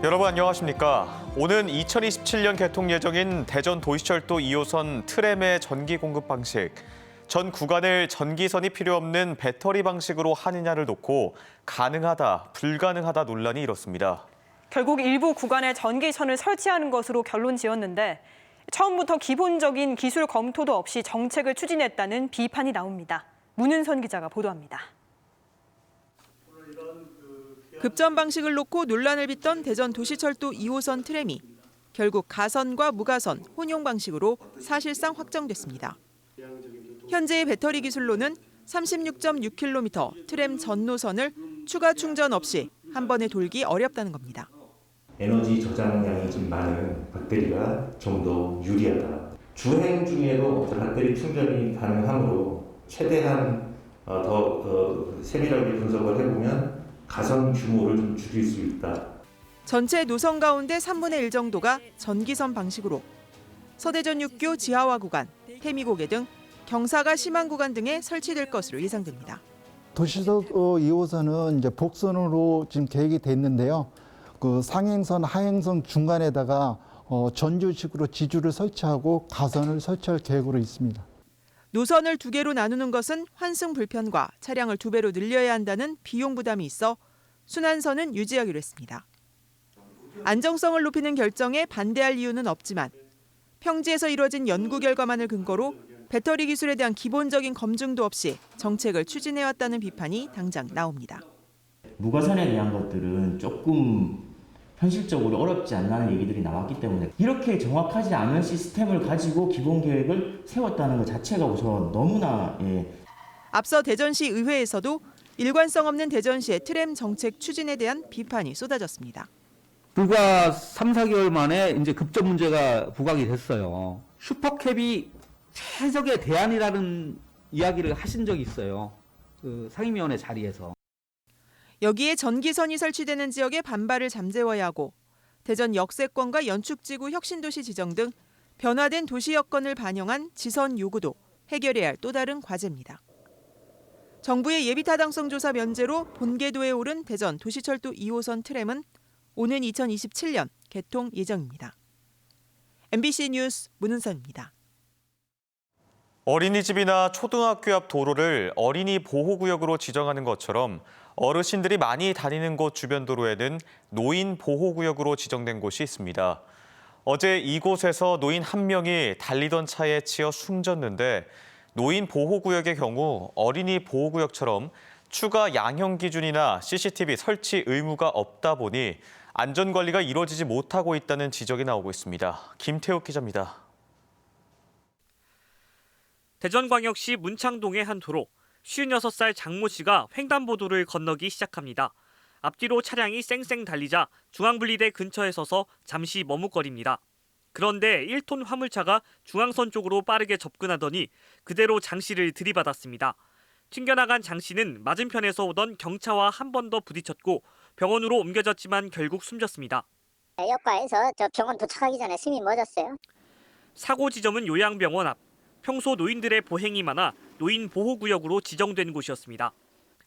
여러분 안녕하십니까? 오는 2027년 개통 예정인 대전 도시철도 2호선 트램의 전기 공급 방식. 전 구간을 전기선이 필요 없는 배터리 방식으로 하느냐를 놓고 가능하다, 불가능하다 논란이 일었습니다. 결국 일부 구간에 전기선을 설치하는 것으로 결론 지었는데 처음부터 기본적인 기술 검토도 없이 정책을 추진했다는 비판이 나옵니다. 문은선 기자가 보도합니다. 급전 방식을 놓고 논란을 빚던 대전 도시철도 2호선 트램이 결국 가선과 무가선, 혼용 방식으로 사실상 확정됐습니다. 현재의 배터리 기술로는 36.6km 트램 전 노선을 추가 충전 없이 한 번에 돌기 어렵다는 겁니다. 에너지 저장량이 좀 많은 배터리가 좀 더 유리하다. 주행 중에도 배터리 충전이 가능하므로 최대한 더 세밀하게 분석을 해보면 가선 규모를 좀 줄일 수 있다. 전체 노선 가운데 3분의 1 정도가 전기선 방식으로 서대전 6교 지하화 구간, 태미고개 등 경사가 심한 구간 등에 설치될 것으로 예상됩니다. 도시철도 2호선은 이제 복선으로 지금 계획이 돼 있는데요. 그 상행선, 하행선 중간에다가 전주식으로 지주를 설치하고 가선을 설치할 계획으로 있습니다. 노선을 두 개로 나누는 것은 환승 불편과 차량을 2배로 늘려야 한다는 비용 부담이 있어 순환선은 유지하기로 했습니다. 안정성을 높이는 결정에 반대할 이유는 없지만 평지에서 이뤄진 연구 결과만을 근거로 배터리 기술에 대한 기본적인 검증도 없이 정책을 추진해왔다는 비판이 당장 나옵니다. 무가선에 대한 것들은 조금 현실적으로 어렵지 않나는 얘기들이 나왔기 때문에 이렇게 정확하지 않은 시스템을 가지고 기본 계획을 세웠다는 것 자체가 우선 너무나 앞서 대전시 의회에서도 일관성 없는 대전시의 트램 정책 추진에 대한 비판이 쏟아졌습니다. 불과 3, 4개월 만에 이제 급전 문제가 부각이 됐어요. 슈퍼캡이 최적의 대안이라는 이야기를 하신 적이 있어요. 그 상임위원회 자리에서. 여기에 전기선이 설치되는 지역의 반발을 잠재워야 하고 대전 역세권과 연축지구 혁신도시 지정 등 변화된 도시 여건을 반영한 지선 요구도 해결해야 할 또 다른 과제입니다. 정부의 예비타당성 조사 면제로 본궤도에 오른 대전 도시철도 2호선 트램은 오는 2027년 개통 예정입니다. MBC 뉴스 문은선입니다. 어린이집이나 초등학교 앞 도로를 어린이 보호구역으로 지정하는 것처럼 어르신들이 많이 다니는 곳 주변 도로에는 노인 보호구역으로 지정된 곳이 있습니다. 어제 이곳에서 노인 한 명이 달리던 차에 치여 숨졌는데 노인 보호구역의 경우 어린이 보호구역처럼 추가 양형 기준이나 CCTV 설치 의무가 없다 보니 안전관리가 이루어지지 못하고 있다는 지적이 나오고 있습니다. 김태욱 기자입니다. 대전광역시 문창동의 한 도로, 56살 장모 씨가 횡단보도를 건너기 시작합니다. 앞뒤로 차량이 쌩쌩 달리자 중앙분리대 근처에 서서 잠시 머뭇거립니다. 그런데 1톤 화물차가 중앙선 쪽으로 빠르게 접근하더니 그대로 장 씨를 들이받았습니다. 튕겨나간 장 씨는 맞은편에서 오던 경차와 한 번 더 부딪혔고 병원으로 옮겨졌지만 결국 숨졌습니다. 역과에서 저 병원 도착하기 전에 숨이 멎었어요. 사고 지점은 요양병원 앞. 평소 노인들의 보행이 많아 노인 보호구역으로 지정된 곳이었습니다.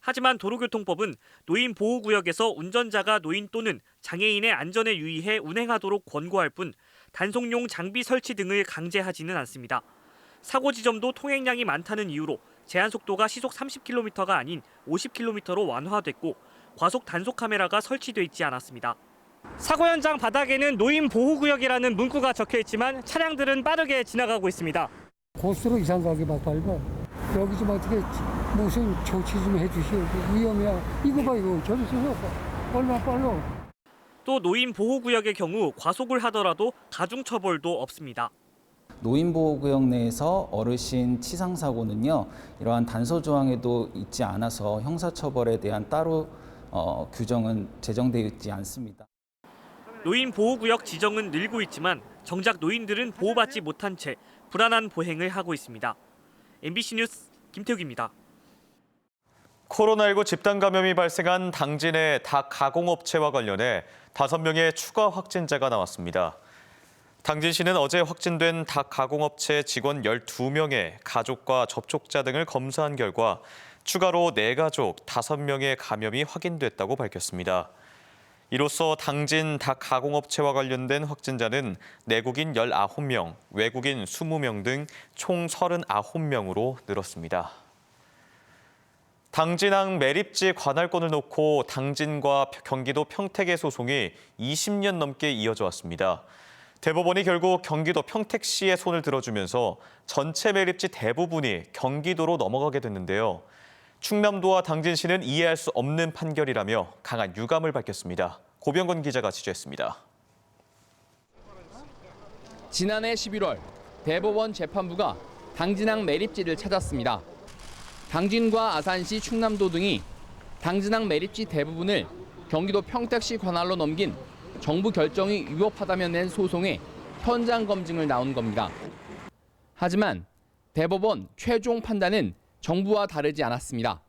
하지만 도로교통법은 노인 보호구역에서 운전자가 노인 또는 장애인의 안전에 유의해 운행하도록 권고할 뿐 단속용 장비 설치 등을 강제하지는 않습니다. 사고 지점도 통행량이 많다는 이유로 제한 속도가 시속 30km가 아닌 50km로 완화됐고 과속 단속 카메라가 설치돼 있지 않았습니다. 사고 현장 바닥에는 노인 보호구역이라는 문구가 적혀 있지만 차량들은 빠르게 지나가고 있습니다. 고수로 이상하게 막 밟아. 여기 좀 어떻게 무슨 조치 좀 해주시오. 위험이야. 이거 봐 이거. 저리 서서 얼마나 빨라. 또 노인 보호구역의 경우 과속을 하더라도 가중처벌도 없습니다. 노인보호구역 내에서 어르신 치상사고는요. 이러한 단서조항에도 있지 않아서 형사처벌에 대한 따로 규정은 제정되어 있지 않습니다. 노인 보호구역 지정은 늘고 있지만 정작 노인들은 보호받지 못한 채 불안한 보행을 하고 있습니다. MBC 뉴스 김태욱입니다. 코로나19 집단 감염이 발생한 당진의 닭 가공업체와 관련해 5명의 추가 확진자가 나왔습니다. 당진시는 어제 확진된 닭 가공업체 직원 12명의 가족과 접촉자 등을 검사한 결과 추가로 4가족 5명의 감염이 확인됐다고 밝혔습니다. 이로써 당진 닭 가공업체와 관련된 확진자는 내국인 19명, 외국인 20명 등 총 39명으로 늘었습니다. 당진항 매립지 관할권을 놓고 당진과 경기도 평택의 소송이 20년 넘게 이어져 왔습니다. 대법원이 결국 경기도 평택시의 손을 들어주면서 전체 매립지 대부분이 경기도로 넘어가게 됐는데요. 충남도와 당진시는 이해할 수 없는 판결이라며 강한 유감을 밝혔습니다. 고병건 기자가 취재했습니다. 지난해 11월 대법원 재판부가 당진항 매립지를 찾았습니다. 당진과 아산시, 충남도 등이 당진항 매립지 대부분을 경기도 평택시 관할로 넘긴 정부 결정이 위법하다며 낸 소송에 현장 검증을 나온 겁니다. 하지만 대법원 최종 판단은 정부와 다르지 않았습니다.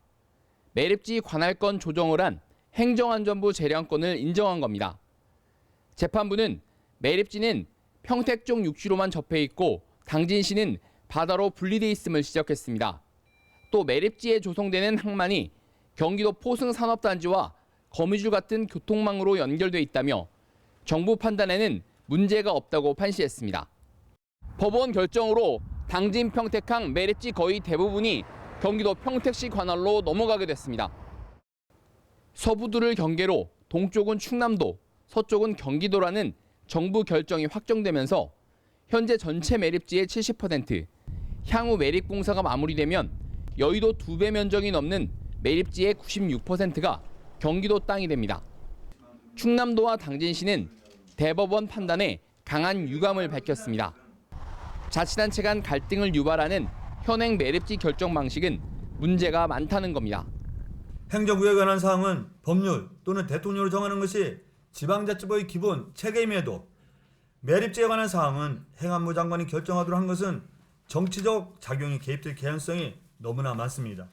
매립지 관할권 조정을 한 행정안전부 재량권을 인정한 겁니다. 재판부는 매립지는 평택 쪽 육지로만 접해 있고 당진시는 바다로 분리돼 있음을 지적했습니다. 또 매립지에 조성되는 항만이 경기도 포승산업단지와 거미줄 같은 교통망으로 연결돼 있다며 정부 판단에는 문제가 없다고 판시했습니다. 법원 결정으로 당진 평택항 매립지 거의 대부분이 경기도 평택시 관할로 넘어가게 됐습니다. 서부도를 경계로 동쪽은 충남도, 서쪽은 경기도라는 정부 결정이 확정되면서 현재 전체 매립지의 70%, 향후 매립 공사가 마무리되면 여의도 2배 면적이 넘는 매립지의 96%가 경기도 땅이 됩니다. 충남도와 당진시는 대법원 판단에 강한 유감을 밝혔습니다. 자치단체 간 갈등을 유발하는 현행 매립지 결정 방식은 문제가 많다는 겁니다. 행정구역에 관한 사항은 법률 또는 대통령으로 정하는 것이 지방자치법의 기본 체계임에도 매립지에 관한 사항은 행안부 장관이 결정하도록 한 것은 정치적 작용이 개입될 개연성이 너무나 많습니다.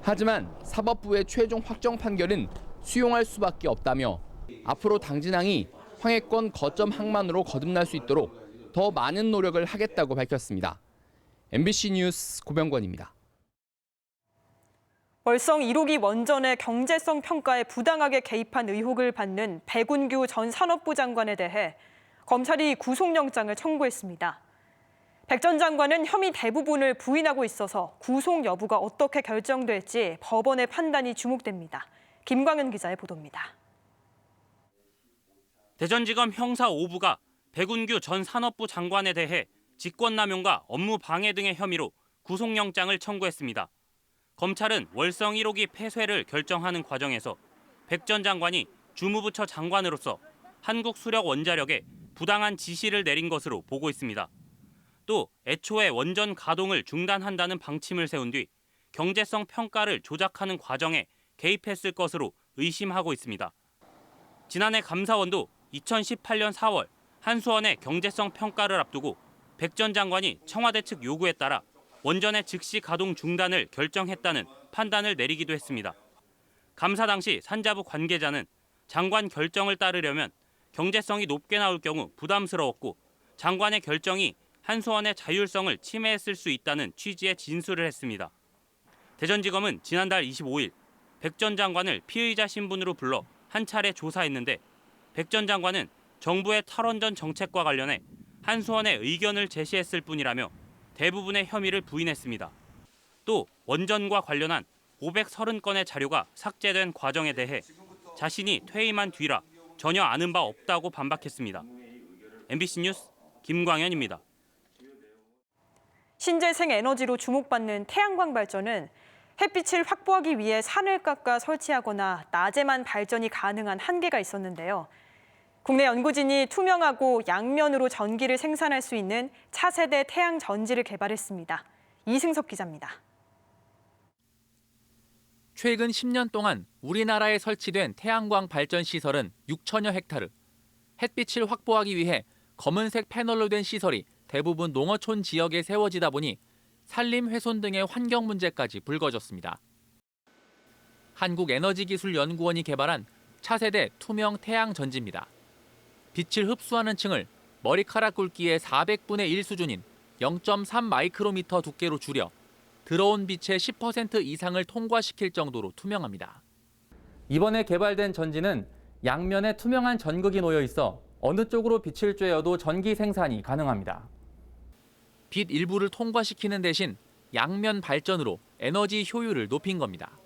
하지만 사법부의 최종 확정 판결은 수용할 수밖에 없다며 앞으로 당진항이 황해권 거점 항만으로 거듭날 수 있도록 더 많은 노력을 하겠다고 밝혔습니다. MBC 뉴스 고병권입니다. 월성 1호기 원전의 경제성 평가에 부당하게 개입한 의혹을 받는 백운규 전 산업부 장관에 대해 검찰이 구속영장을 청구했습니다. 백 전 장관은 혐의 대부분을 부인하고 있어서 구속 여부가 어떻게 결정될지 법원의 판단이 주목됩니다. 김광현 기자의 보도입니다. 대전지검 형사 5부가 백운규 전 산업부 장관에 대해 직권남용과 업무 방해 등의 혐의로 구속영장을 청구했습니다. 검찰은 월성 1호기 폐쇄를 결정하는 과정에서 백 전 장관이 주무부처 장관으로서 한국수력원자력에 부당한 지시를 내린 것으로 보고 있습니다. 또 애초에 원전 가동을 중단한다는 방침을 세운 뒤 경제성 평가를 조작하는 과정에 개입했을 것으로 의심하고 있습니다. 지난해 감사원도 2018년 4월 한수원의 경제성 평가를 앞두고 백 전 장관이 청와대 측 요구에 따라 원전의 즉시 가동 중단을 결정했다는 판단을 내리기도 했습니다. 감사 당시 산자부 관계자는 장관 결정을 따르려면 경제성이 높게 나올 경우 부담스러웠고 장관의 결정이 한수원의 자율성을 침해했을 수 있다는 취지의 진술을 했습니다. 대전지검은 지난달 25일 백 전 장관을 피의자 신분으로 불러 한 차례 조사했는데 백 전 장관은 정부의 탈원전 정책과 관련해 한수원의 의견을 제시했을 뿐이라며 대부분의 혐의를 부인했습니다. 또 원전과 관련한 530건의 자료가 삭제된 과정에 대해 자신이 퇴임한 뒤라 전혀 아는 바 없다고 반박했습니다. MBC 뉴스 김광현입니다. 신재생 에너지로 주목받는 태양광 발전은 햇빛을 확보하기 위해 산을 깎아 설치하거나 낮에만 발전이 가능한 한계가 있었는데요. 국내 연구진이 투명하고 양면으로 전기를 생산할 수 있는 차세대 태양 전지를 개발했습니다. 이승석 기자입니다. 최근 10년 동안 우리나라에 설치된 태양광 발전 시설은 6천여 헥타르. 햇빛을 확보하기 위해 검은색 패널로 된 시설이 대부분 농어촌 지역에 세워지다 보니 산림 훼손 등의 환경 문제까지 불거졌습니다. 한국에너지기술연구원이 개발한 차세대 투명 태양 전지입니다. 빛을 흡수하는 층을 머리카락 굵기의 400분의 1 수준인 0.3 마이크로미터 두께로 줄여 들어온 빛의 10% 이상을 통과시킬 정도로 투명합니다. 이번에 개발된 전지는 양면에 투명한 전극이 놓여 있어 어느 쪽으로 빛을 쬐어도 전기 생산이 가능합니다. 빛 일부를 통과시키는 대신 양면 발전으로 에너지 효율을 높인 겁니다.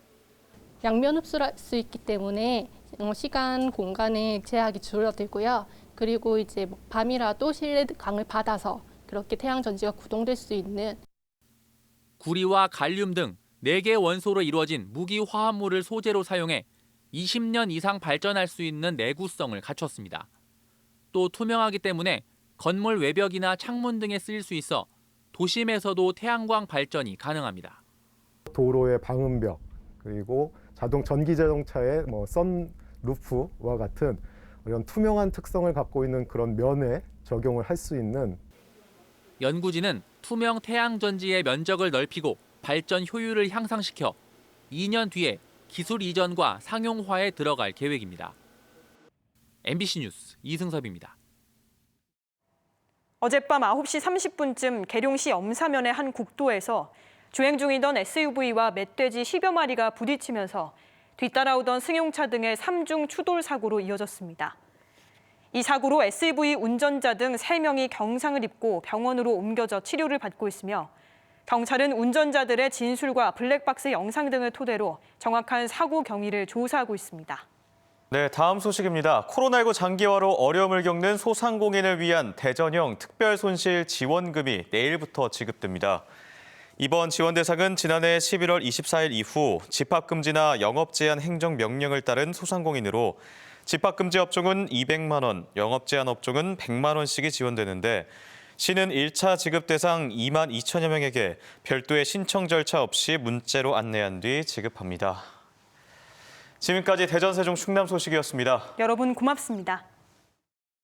양면 흡수를 할 수 있기 때문에 시간, 공간의 제약이 줄어들고요. 그리고 이제 밤이라도 실내 강을 받아서 그렇게 태양 전지가 구동될 수 있는 구리와 갈륨 등 4개 원소로 이루어진 무기 화합물을 소재로 사용해 20년 이상 발전할 수 있는 내구성을 갖췄습니다. 또 투명하기 때문에 건물 외벽이나 창문 등에 쓰일 수 있어 도심에서도 태양광 발전이 가능합니다. 도로의 방음벽 그리고 전기 자동차의 선루프와 같은 이런 투명한 특성을 갖고 있는 그런 면에 적용을 할 수 있는 연구진은 투명 태양 전지의 면적을 넓히고 발전 효율을 향상시켜 2년 뒤에 기술 이전과 상용화에 들어갈 계획입니다. MBC 뉴스 이승섭입니다. 어젯밤 9시 30분쯤 계룡시 엄사면의 한 국도에서 주행 중이던 SUV와 멧돼지 10여 마리가 부딪히면서 뒤따라오던 승용차 등의 3중 추돌 사고로 이어졌습니다. 이 사고로 SUV 운전자 등 3명이 경상을 입고 병원으로 옮겨져 치료를 받고 있으며 경찰은 운전자들의 진술과 블랙박스 영상 등을 토대로 정확한 사고 경위를 조사하고 있습니다. 네, 다음 소식입니다. 코로나19 장기화로 어려움을 겪는 소상공인을 위한 대전형 특별손실지원금이 내일부터 지급됩니다. 이번 지원 대상은 지난해 11월 24일 이후 집합금지나 영업제한 행정명령을 따른 소상공인으로 집합금지 업종은 200만 원, 영업제한 업종은 100만 원씩이 지원되는데 시는 1차 지급 대상 2만 2천여 명에게 별도의 신청 절차 없이 문자로 안내한 뒤 지급합니다. 지금까지 대전, 세종, 충남 소식이었습니다. 여러분 고맙습니다.